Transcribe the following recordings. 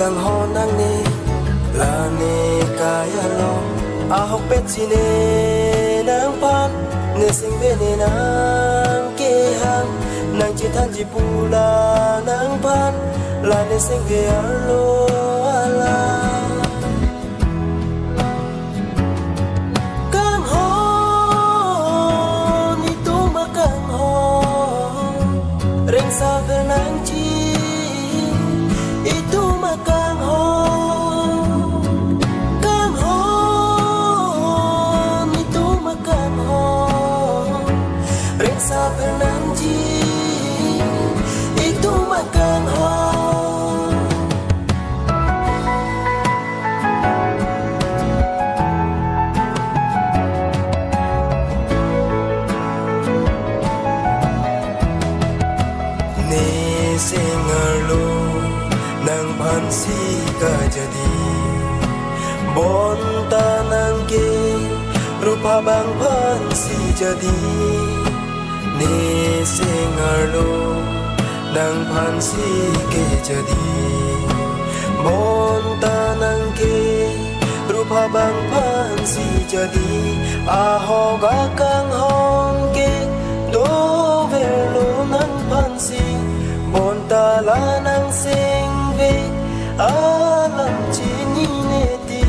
kang ho nang ne la ne kaya lo a hok pet si ne nang pan ne sing be ne nang ke hang nang chi than ji pula nang pan la ne sing ge alo ala kang ho ni tu ma kang ho reng sa ve nang chi itu ma kang ho ni tu ma kang ho reng sa ve nang chi itu ma kang ho singalu nang pansi ka jadi bonta nang ke rupa bang pansi jadi ni singalu nang pansi ke jadi bonta nang ke rupa bang pansi jadi aho ga kang hong ke do velo nang pansi bonta la nang sing ve alam chini neti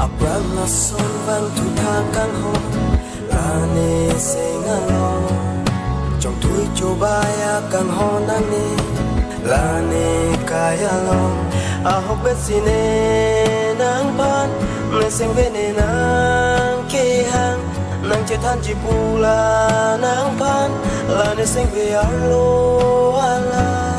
abram la son bang tu tha kang ho la ne sing alo trong thui cho ba ya kang ho nang ne la ne kaya lo a hok bet si ne nang pan ne sing ve ne nang ke hang nang che than ji pula nang pan la ne sing ve alo ala